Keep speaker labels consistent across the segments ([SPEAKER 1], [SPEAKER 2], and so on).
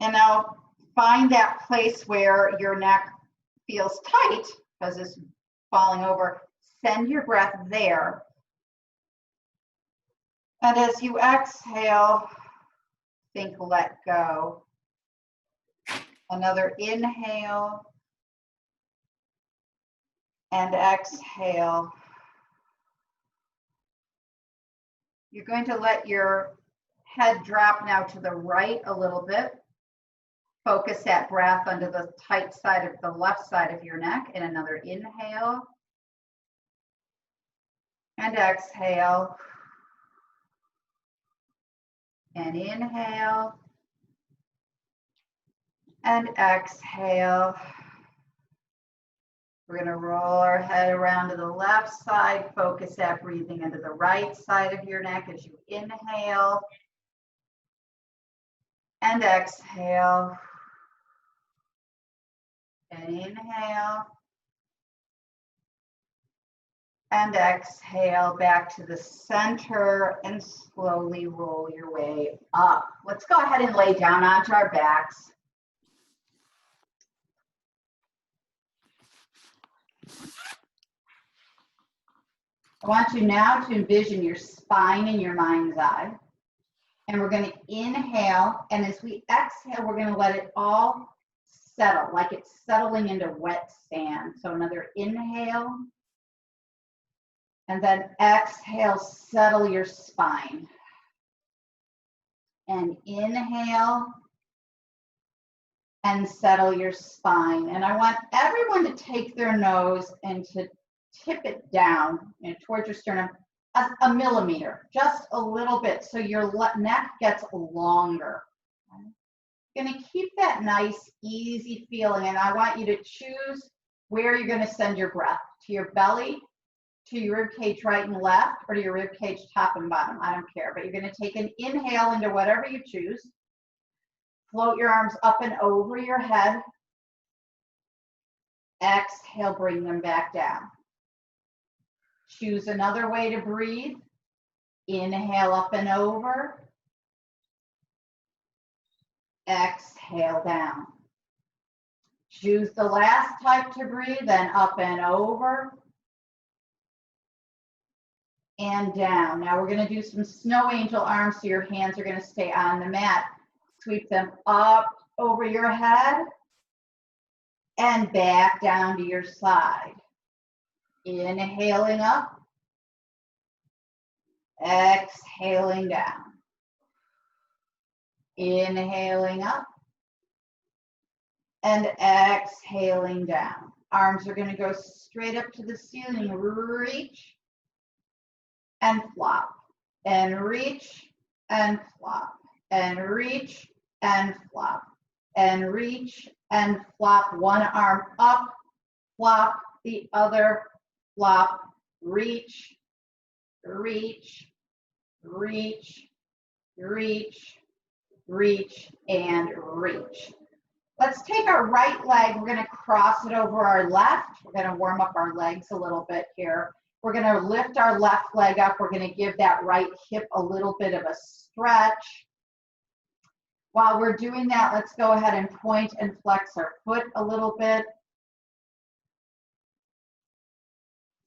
[SPEAKER 1] And now find that place where your neck feels tight because it's falling over. Send your breath there. And as you exhale, think let go. Another inhale and exhale. You're going to let your head drop now to the right a little bit. Focus that breath under the tight side of the left side of your neck. And another inhale and exhale. And inhale and exhale. We're going to roll our head around to the left side. Focus that breathing into the right side of your neck as you inhale and exhale. And inhale and exhale back to the center and slowly roll your way up. Let's go ahead and lay down onto our backs. I want you now to envision your spine in your mind's eye. And we're going to inhale, and as we exhale, we're going to let it all settle, like it's settling into wet sand. So another inhale, and then exhale, settle your spine. And inhale, and settle your spine. And I want everyone to take their nose and to tip it down towards your sternum a millimeter, just a little bit, so your neck gets longer. Okay? You're going to keep that nice, easy feeling, and I want you to choose where you're going to send your breath, to your belly, to your rib cage right and left, or to your rib cage top and bottom. I don't care, but you're going to take an inhale into whatever you choose. Float your arms up and over your head. Exhale, bring them back down. Choose another way to breathe. Inhale up and over. Exhale down. Choose the last type to breathe, then up and over and down. Now we're going to do some snow angel arms, so your hands are going to stay on the mat. Sweep them up over your head and back down to your side. Inhaling up, exhaling down. Inhaling up and exhaling down. Arms are going to go straight up to the ceiling. Reach and flop, and reach and flop, and reach and flop, and reach and flop. One arm up, flop, the other flop, reach, reach, reach, reach, reach, and reach. Let's take our right leg. We're going to cross it over our left. We're going to warm up our legs a little bit here. We're going to lift our left leg up. We're going to give that right hip a little bit of a stretch. While we're doing that, let's go ahead and point and flex our foot a little bit.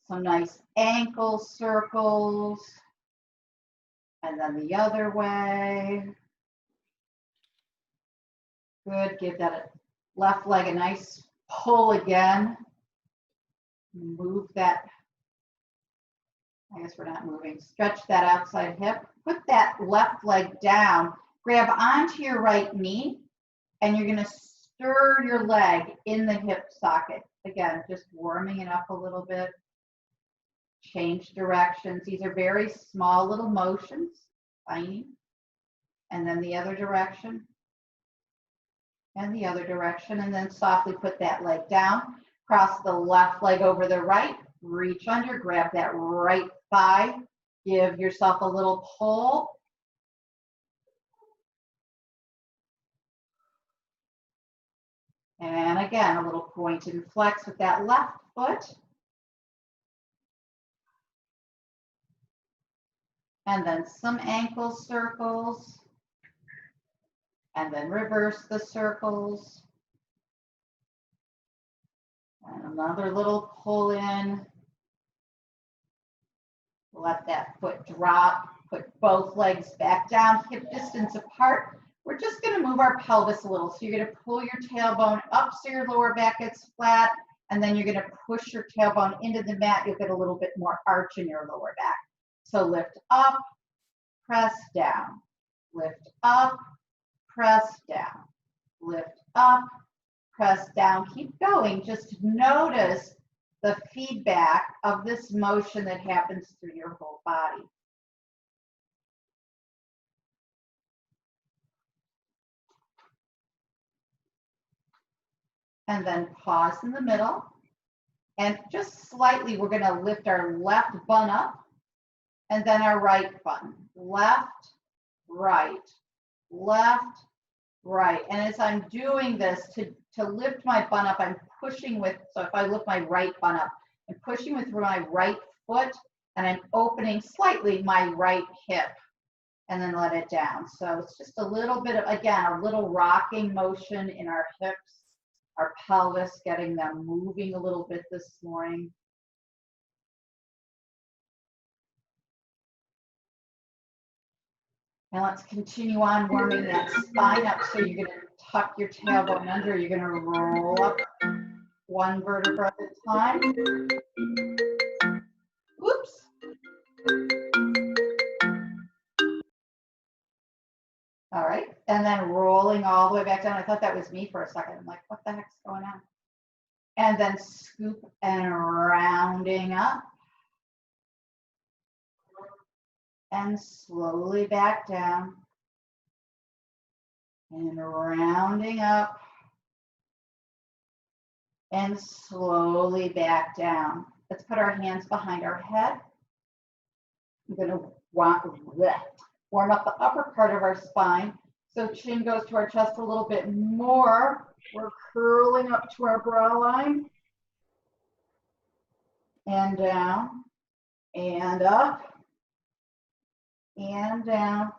[SPEAKER 1] Some nice ankle circles. And then the other way. Good. Give that left leg a nice pull again. Move that. I guess we're not moving. Stretch that outside hip. Put that left leg down. Grab onto your right knee, and you're going to stir your leg in the hip socket. Again, just warming it up a little bit. Change directions. These are very small little motions, tiny. And then the other direction. And the other direction. And then softly put that leg down. Cross the left leg over the right. Reach under. Grab that right thigh. Give yourself a little pull. And again, a little point and flex with that left foot. And then some ankle circles. And then reverse the circles. And another little pull in. Let that foot drop. Put both legs back down, hip distance apart. We're just going to move our pelvis a little. So you're going to pull your tailbone up so your lower back gets flat. And then you're going to push your tailbone into the mat. You'll get a little bit more arch in your lower back. So lift up, press down. Lift up, press down. Lift up, press down. Keep going. Just notice the feedback of this motion that happens through your whole body. And then pause in the middle. And just slightly, we're going to lift our left bun up and then our right bun. Left, right, left, right. And as I'm doing this, to lift my bun up, I'm pushing with, so if I lift my right bun up, I'm pushing with my right foot and I'm opening slightly my right hip and then let it down. So it's just a little bit of, again, a little rocking motion in our hips, our pelvis, getting them moving a little bit this morning. And let's continue on warming that spine up. So you're going to tuck your tailbone under. You're going to roll up one vertebra at a time. Oops. All right. And then rolling all the way back down. I thought that was me for a second. I'm like, what the heck's going on? And then scoop and rounding up. And slowly back down. And rounding up. And slowly back down. Let's put our hands behind our head. I'm going to warm up the upper part of our spine. So chin goes to our chest a little bit more. We're curling up to our brow line. And down. And up. And down.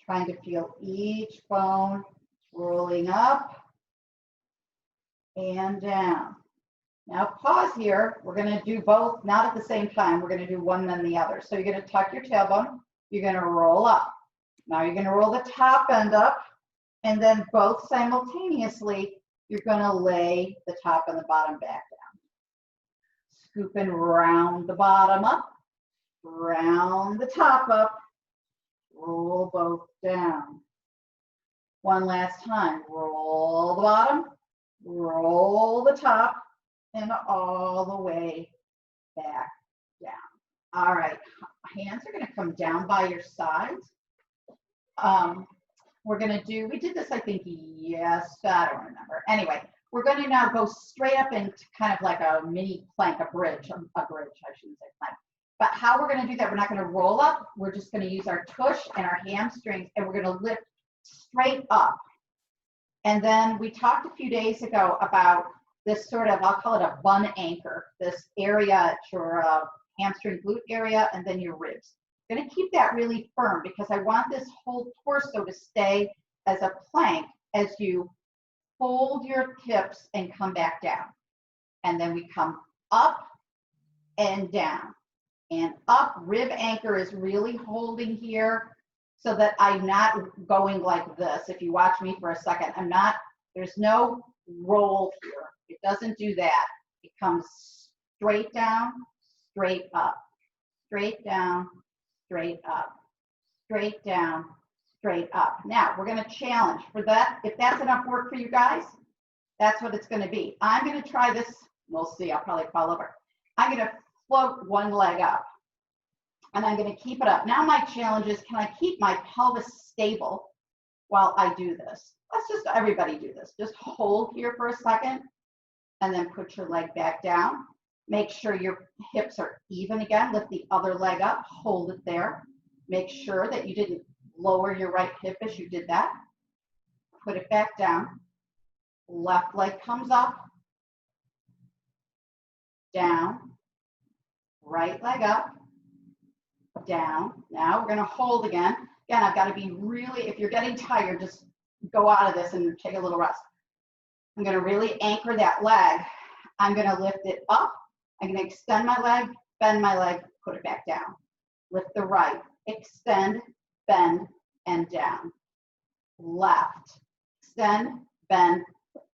[SPEAKER 1] Trying to feel each bone rolling up and down. Now pause here. We're going to do both, not at the same time. We're going to do one then the other. So you're going to tuck your tailbone. You're going to roll up. Now you're going to roll the top end up, and then both simultaneously, you're going to lay the top and the bottom back down. Scoop and round the bottom up, round the top up, roll both down. One last time. Roll the bottom, roll the top, and all the way back down. All right, hands are going to come down by your sides. We're going to do, we did this, I think, yes, I don't remember. Anyway, we're going to now go straight up into kind of like a mini plank, a bridge, I shouldn't say plank. But how we're going to do that, we're not going to roll up. We're just going to use our tush and our hamstrings, and we're going to lift straight up. And then we talked a few days ago about this sort of, I'll call it a bun anchor, this area at your hamstring glute area and then your ribs. I'm going to keep that really firm because I want this whole torso to stay as a plank as you fold your hips and come back down. And then we come up and down and up. Rib anchor is really holding here so that I'm not going like this. If you watch me for a second, there's no roll here. It doesn't do that. It comes straight down, straight up, straight down, straight up, straight down, straight up. Now we're going to challenge for that. If that's enough work for you guys, that's what it's going to be. I'm going to try this. We'll see. I'll probably fall over. I'm going to float one leg up and I'm going to keep it up. Now my challenge is, can I keep my pelvis stable while I do this? Let's just, everybody do this. Just hold here for a second and then put your leg back down. Make sure your hips are even again. Lift the other leg up, hold it there. Make sure that you didn't lower your right hip as you did that. Put it back down. Left leg comes up, down, right leg up, down. Now we're going to hold again. Again, I've got to be really, if you're getting tired, just go out of this and take a little rest. I'm going to really anchor that leg. I'm going to lift it up. I'm going to extend my leg, bend my leg, put it back down. Lift the right, extend, bend, and down. Left, extend, bend,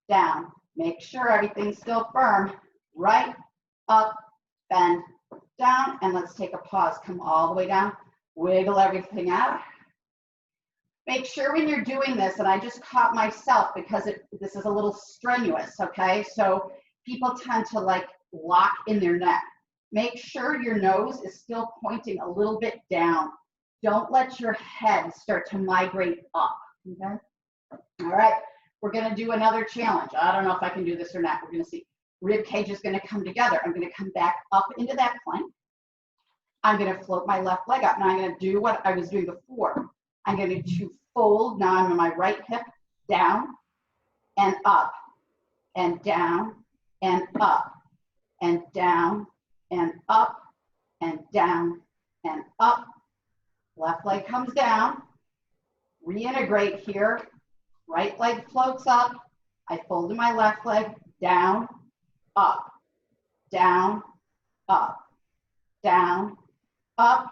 [SPEAKER 1] down. Make sure everything's still firm. Right, up, bend, down, and let's take a pause. Come all the way down. Wiggle everything out. Make sure when you're doing this, and I just caught myself because this is a little strenuous, okay? So people tend to like lock in their neck. Make sure your nose is still pointing a little bit down. Don't let your head start to migrate up, okay? All right, we're gonna do another challenge. I don't know if I can do this or not. We're gonna see. Rib cage is gonna come together. I'm gonna come back up into that plank. I'm gonna float my left leg up. Now I'm gonna do what I was doing before. I'm going to fold. Now I'm on my right hip, down and up and down and up and down and up and down and up. Left leg comes down. Reintegrate here. Right leg floats up. I fold my left leg down, up, down, up, down, up,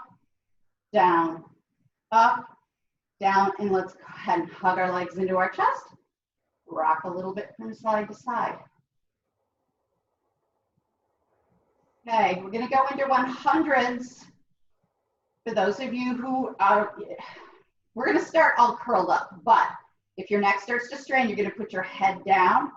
[SPEAKER 1] down, up, down, and let's go ahead and hug our legs into our chest. Rock a little bit from side to side. Okay, we're gonna go into 100s. For those of you who are, we're gonna start all curled up, but if your neck starts to strain, you're gonna put your head down,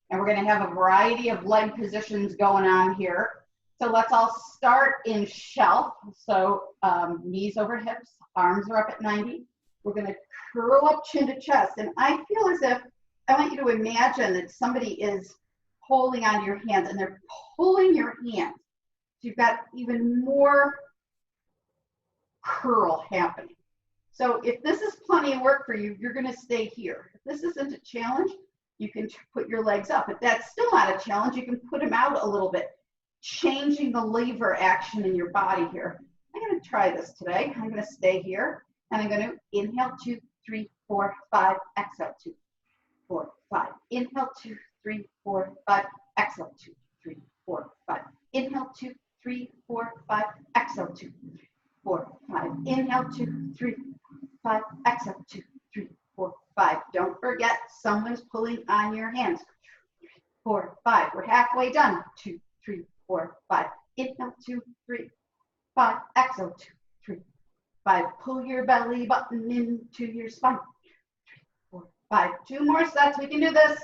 [SPEAKER 1] and we're gonna have a variety of leg positions going on here. So let's all start in shelf. So knees over hips, arms are up at 90. We're going to curl up chin to chest. And I feel as if, I want you to imagine that somebody is holding on your hands and they're pulling your hands. So you've got even more curl happening. So if this is plenty of work for you, you're going to stay here. If this isn't a challenge, you can put your legs up. If that's still not a challenge, you can put them out a little bit, changing the lever action in your body here. I'm going to try this today. I'm going to stay here. And I'm going to inhale 2, 3, 4, 5, exhale 2, 4, 5. Inhale 2, 3, 4, 5, exhale 2, 3, 4, 5. Inhale 2, 3, 4, 5, exhale 2, 4, 5. Inhale 2, 3, 5, exhale 2, 3, 4, 5. Don't forget, someone's pulling on your hands. 4, 5. We're halfway done. 2, 3, 4, 5. Inhale 2, 3, 5. Exhale 2, 3, 5. Pull your belly button into your spine. 3, 4, 5. 2 more sets. We can do this.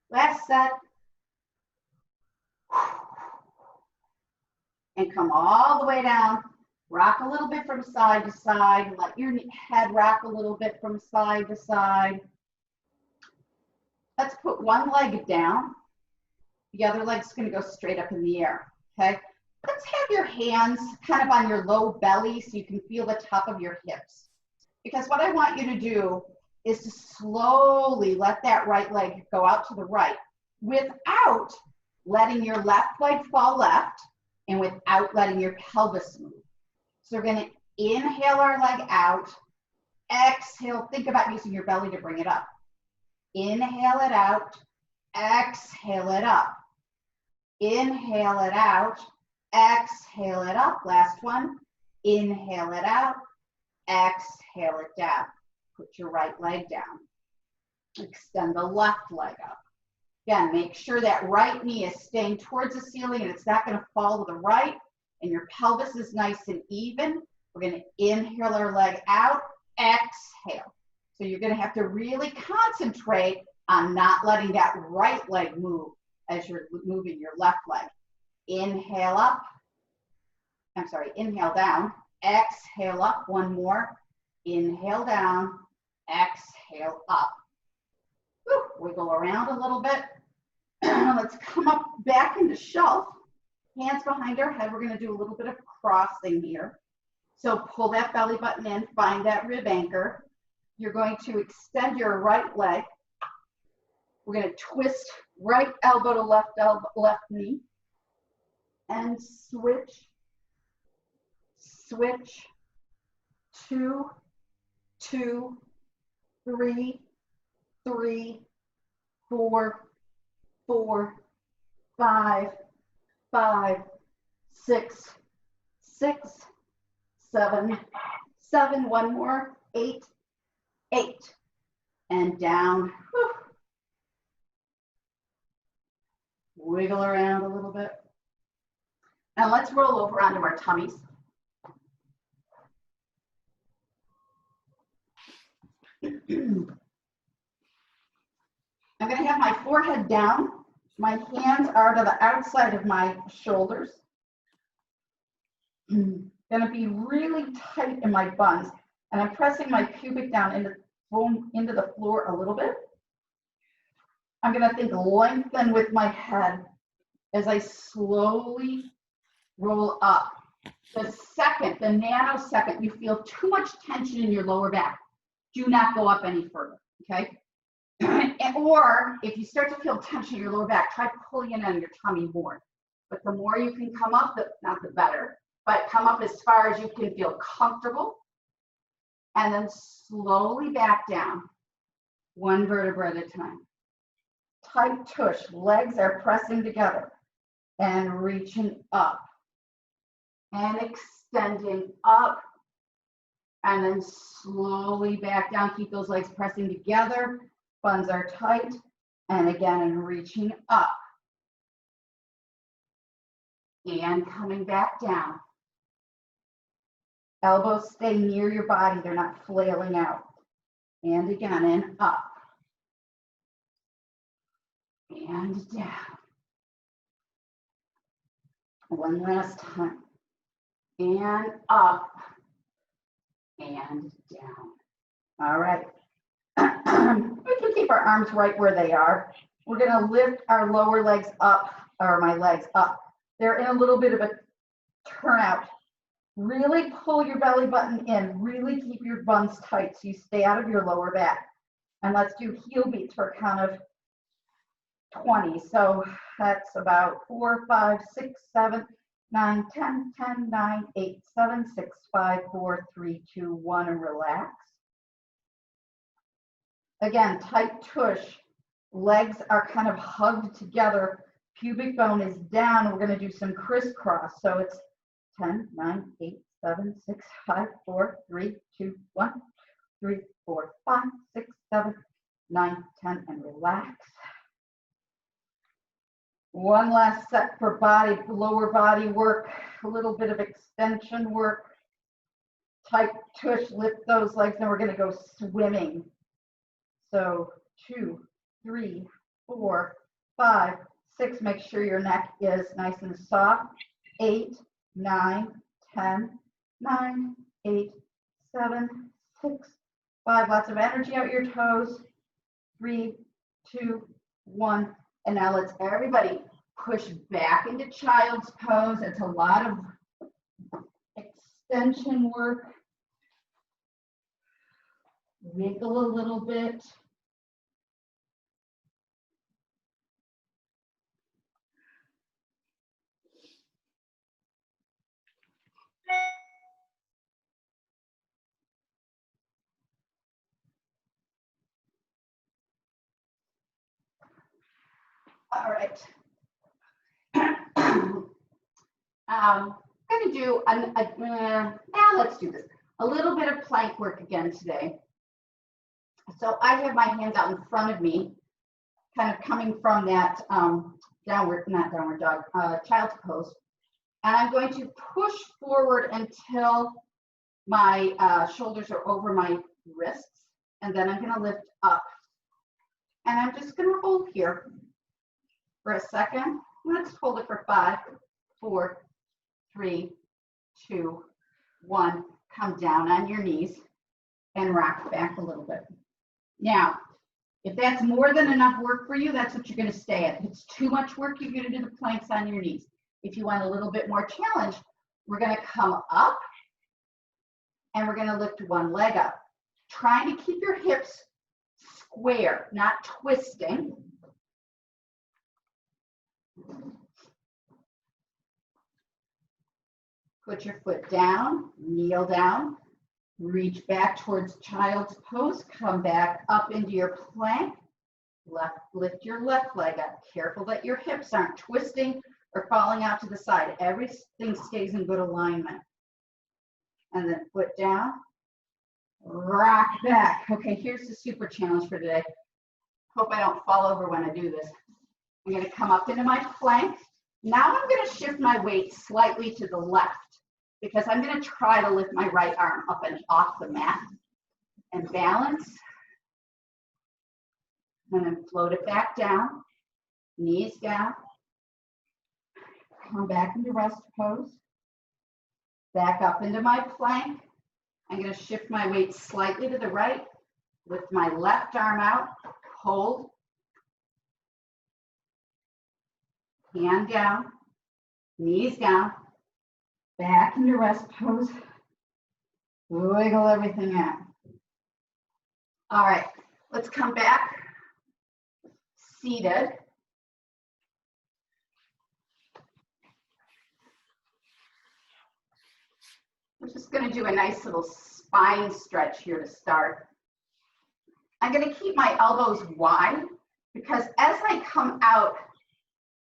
[SPEAKER 1] Last set. And come all the way down. Rock a little bit from side to side. Let your head rock a little bit from side to side. Let's put one leg down. The other leg's going to go straight up in the air. Okay? Let's have your hands kind of on your low belly so you can feel the top of your hips. Because what I want you to do is to slowly let that right leg go out to the right without letting your left leg fall left and without letting your pelvis move. So we're going to inhale our leg out, exhale, think about using your belly to bring it up. Inhale it out, exhale it up. Inhale it out, exhale it up. Last one. Inhale it out, exhale it down. Put your right leg down. Extend the left leg up. Again, make sure that right knee is staying towards the ceiling and it's not going to fall to the right, and your pelvis is nice and even. We're going to inhale our leg out, exhale. So you're going to have to really concentrate on not letting that right leg move as you're moving your left leg. Inhale up. Inhale down. Exhale up. One more. Inhale down. Exhale up. Woo. Wiggle around a little bit. Let's come up back into shelf. Hands behind our head. We're going to do a little bit of crossing here. So pull that belly button in. Find that rib anchor. You're going to extend your right leg. We're going to twist right elbow to left knee. And switch, switch, 2, 2, 3, 3, 4, 4, 5, 5, 6, 6, 7, 7, one more, 8, 8, and down. Whew. Wiggle around a little bit. Now let's roll over onto our tummies. I'm going to have my forehead down. My hands are to the outside of my shoulders. Going to be really tight in my buns, and I'm pressing my pubic down into the floor a little bit. I'm going to think lengthen with my head as I slowly roll up. The nanosecond you feel too much tension in your lower back, do not go up any further, okay? Or if you start to feel tension in your lower back, try pulling in on your tummy more. But the more you can come up, not the better, but come up as far as you can feel comfortable. And then slowly back down, one vertebra at a time. Tight tush, legs are pressing together and reaching up and extending up. And then slowly back down, keep those legs pressing together. Buns are tight, and again, reaching up. And coming back down. Elbows stay near your body, they're not flailing out. And again, and up. And down. One last time. And up. And down. All right. We can keep our arms right where they are. We're going to lift our lower legs up, or my legs up. They're in a little bit of a turnout. Really pull your belly button in. Really keep your buns tight so you stay out of your lower back. And let's do heel beats for a count of 20. So that's about 4, 5, 6, 7, 9, 10, 10, 9, 8, 7, 6, 5, 4, 3, 2, 1, and relax. Again, tight tush. Legs are kind of hugged together. Pubic bone is down. We're going to do some crisscross. So it's 10, 9, 8, 7, 6, 5, 4, 3, 2, 1, 3, 4, 5, 6, 7, 9, 10, and relax. One last set for lower body work, a little bit of extension work. Tight tush, lift those legs, and we're going to go swimming. So 2, 3, 4, 5, 6. Make sure your neck is nice and soft. 8, 9, 10, 9, 8, 7, 6, 5. Lots of energy out your toes. 3, 2, 1. And now let's everybody push back into child's pose. It's a lot of extension work. Wiggle a little bit. All right. I'm going to do, let's do this. A little bit of plank work again today. So I have my hands out in front of me, kind of coming from that child's pose. And I'm going to push forward until my shoulders are over my wrists. And then I'm going to lift up. And I'm just going to hold here for a second. Let's hold it for 5, 4, 3, 2, 1. Come down on your knees and rock back a little bit. Now, if that's more than enough work for you, that's what you're going to stay at. If it's too much work, you're going to do the planks on your knees. If you want a little bit more challenge, we're going to come up and we're going to lift one leg up. Trying to keep your hips square, not twisting. Put your foot down, kneel down, Reach back towards child's pose. Come back up into your plank. Lift your left leg up. Careful that your hips aren't twisting or falling out to the side. Everything stays in good alignment. And then foot down. Rock back. Okay, here's the super challenge for today. Hope I don't fall over when I do this. I'm going to come up into my plank. Now I'm going to shift my weight slightly to the left because I'm going to try to lift my right arm up and off the mat and balance. And then float it back down, knees down. Come back into rest pose. Back up into my plank. I'm going to shift my weight slightly to the right. Lift my left arm out. Hold. Hand down. Knees down. Back into rest pose. Wiggle everything out. All right. Let's come back. Seated. We're just going to do a nice little spine stretch here to start. I'm going to keep my elbows wide because as I come out,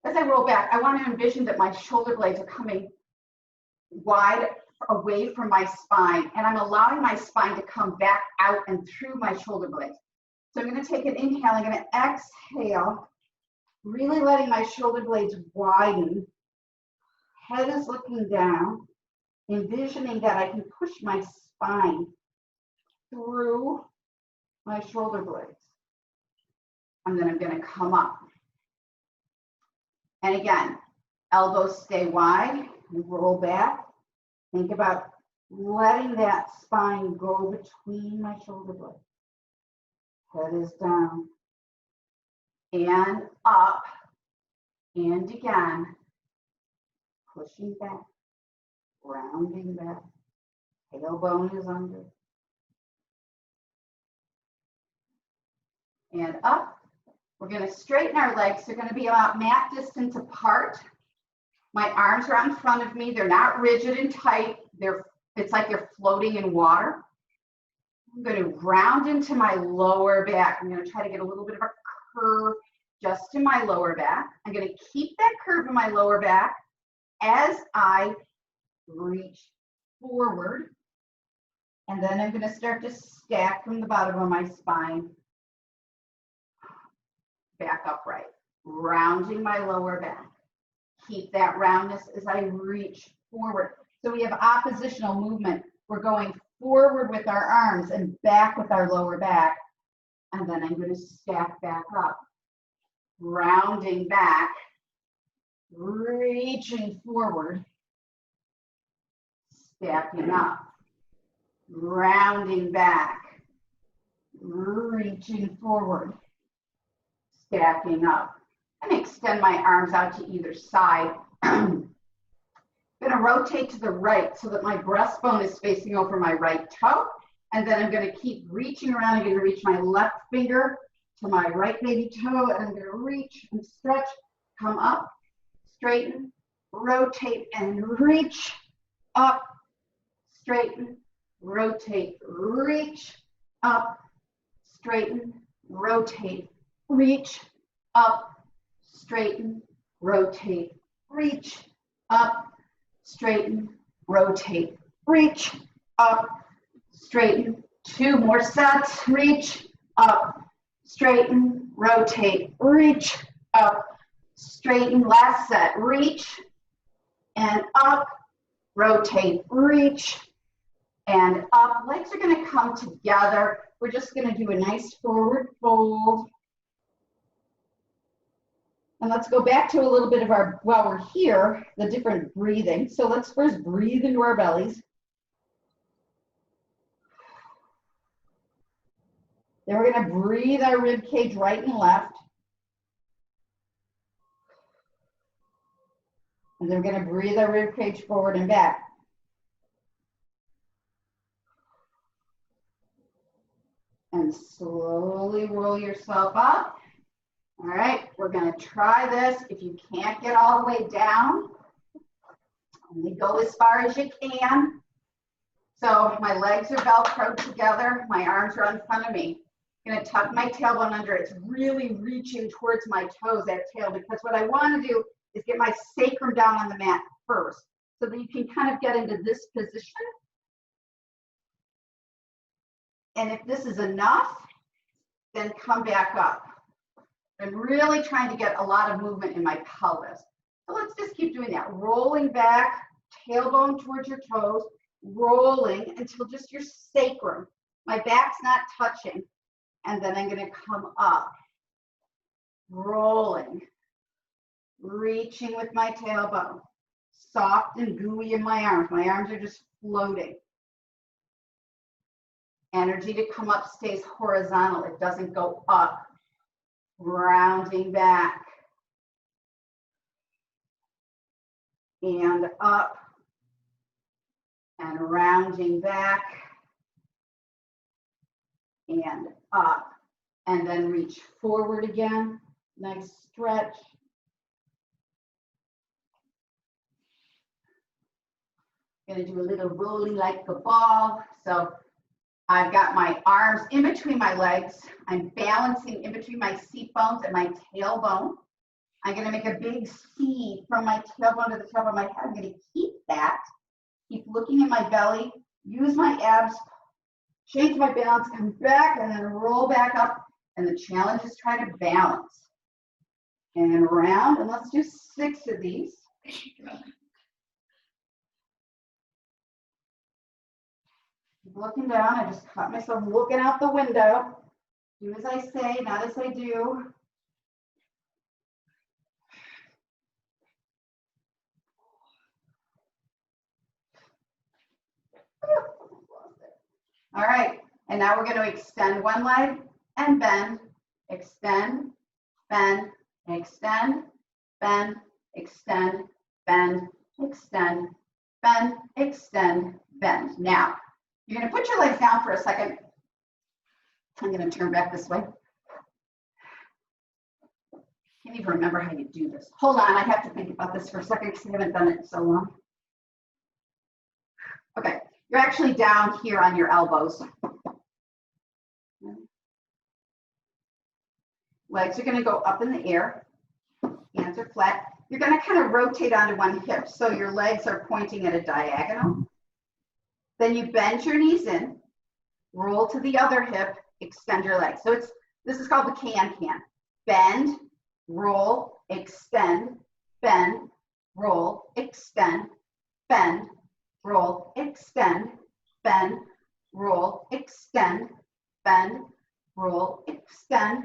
[SPEAKER 1] as I roll back, I want to envision that my shoulder blades are coming wide away from my spine, and I'm allowing my spine to come back out and through my shoulder blades. So I'm going to take an inhale. I'm going to exhale, really letting my shoulder blades widen. Head is looking down, envisioning that I can push my spine through my shoulder blades. And then I'm going to come up. And again, elbows stay wide, roll back. Think about letting that spine go between my shoulder blades. Head is down and up and again, pushing back, rounding back, tailbone is under. And up. We're going to straighten our legs. They're going to be about mat distance apart. My arms are out in front of me. They're not rigid and tight. It's like they're floating in water. I'm going to round into my lower back. I'm going to try to get a little bit of a curve just in my lower back. I'm going to keep that curve in my lower back as I reach forward. And then I'm going to start to stack from the bottom of my spine back upright, rounding my lower back. Keep that roundness as I reach forward. So we have oppositional movement. We're going forward with our arms and back with our lower back. And then I'm going to stack back up, rounding back, reaching forward, stacking up, rounding back, reaching forward, stacking up. And extend my arms out to either side. I'm going to rotate to the right so that my breastbone is facing over my right toe. And then I'm going to keep reaching around. I'm going to reach my left finger to my right baby toe. And I'm going to reach and stretch, come up, straighten, rotate, and reach, up, straighten, rotate, reach, up, straighten, rotate, reach, up, straighten, rotate, reach, up, straighten, rotate, reach, up, straighten. 2 more sets, reach, up, straighten, rotate, reach, up, straighten. Last set, reach, and up, rotate, reach, and up. Legs are going to come together. We're just going to do a nice forward fold. And let's go back to a little bit of our, while we're here, the different breathing. So let's first breathe into our bellies. Then we're going to breathe our rib cage right and left. And then we're going to breathe our rib cage forward and back. And slowly roll yourself up. All right, we're going to try this. If you can't get all the way down, only go as far as you can. So my legs are Velcroed together. My arms are in front of me. I'm going to tuck my tailbone under. It's really reaching towards my toes, that tail, because what I want to do is get my sacrum down on the mat first, so that you can kind of get into this position. And if this is enough, then come back up. I'm really trying to get a lot of movement in my pelvis. So let's just keep doing that. Rolling back, tailbone towards your toes, rolling until just your sacrum. My back's not touching. And then I'm going to come up, rolling, reaching with my tailbone, soft and gooey in my arms. My arms are just floating. Energy to come up stays horizontal. It doesn't go up. Rounding back. And up. And rounding back. And up. And then reach forward again. Nice stretch. Gonna do a little rolling like a ball. So I've got my arms in between my legs. I'm balancing in between my seat bones and my tailbone. I'm going to make a big C from my tailbone to the top of my head. I'm going to keep that. Keep looking at my belly. Use my abs. Change my balance. Come back and then roll back up. And the challenge is try to balance. And around. And let's do 6 of these. Looking down, I just caught myself looking out the window. Do as I say, not as I do. All right, and now we're going to extend one leg and bend, extend, bend, extend, bend, extend, bend, extend, bend, extend, bend. Now, you're going to put your legs down for a second. I'm going to turn back this way. Can't even remember how you do this. Hold on, I have to think about this for a second because I haven't done it in so long. Okay, you're actually down here on your elbows. Legs are going to go up in the air. Hands are flat. You're going to kind of rotate onto one hip so your legs are pointing at a diagonal. Then you bend your knees in, roll to the other hip, extend your legs. So this is called the can-can. Bend, roll, extend, bend, roll, extend, bend, roll, extend, bend, roll, extend, bend, roll, extend,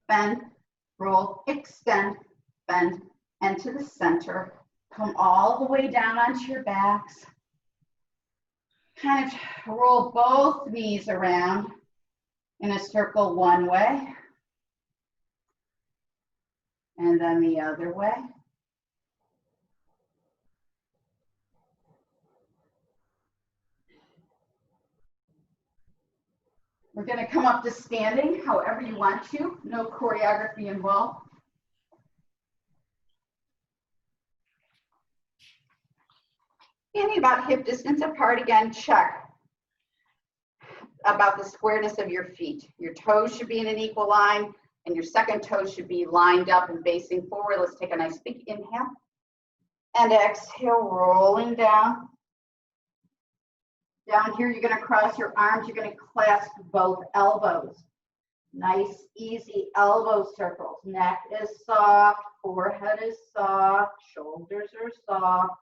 [SPEAKER 1] bend, roll, extend, bend, and to the center. Come all the way down onto your backs. Kind of roll both knees around in a circle one way and then the other way. We're going to come up to standing however you want to, no choreography involved. Standing about hip distance apart again, check about the squareness of your feet. Your toes should be in an equal line and your second toe should be lined up and facing forward. Let's take a nice big inhale and exhale, rolling down. Down here, you're going to cross your arms. You're going to clasp both elbows. Nice, easy elbow circles. Neck is soft, forehead is soft, shoulders are soft.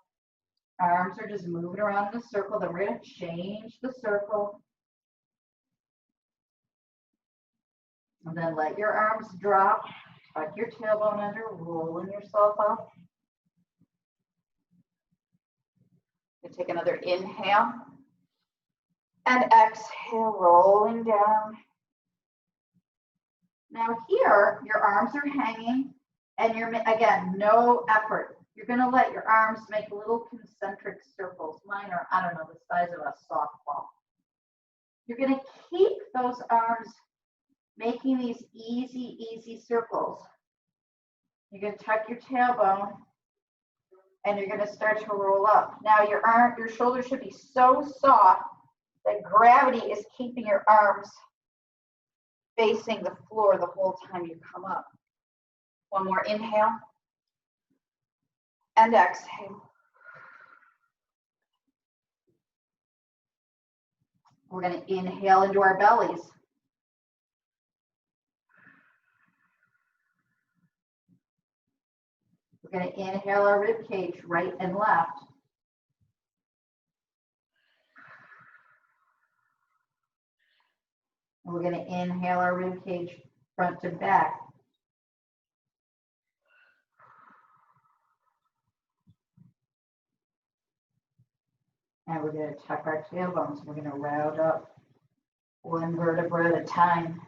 [SPEAKER 1] Arms are just moving around in a circle. Then we're going to change the circle. And then let your arms drop. Tuck your tailbone under, rolling yourself up. You take another inhale. And exhale, rolling down. Now here, your arms are hanging. And you're, again, no effort. You're going to let your arms make little concentric circles. Mine are, I don't know, the size of a softball. You're going to keep those arms making these easy, easy circles. You're going to tuck your tailbone and you're going to start to roll up. Now your shoulders should be so soft That gravity is keeping your arms facing the floor the whole time you come up. One more inhale and exhale. We're going to inhale into our bellies. We're going to inhale our rib cage right and left. And we're going to inhale our rib cage front to back. And we're going to tuck our tailbones. We're going to round up one vertebra at a time.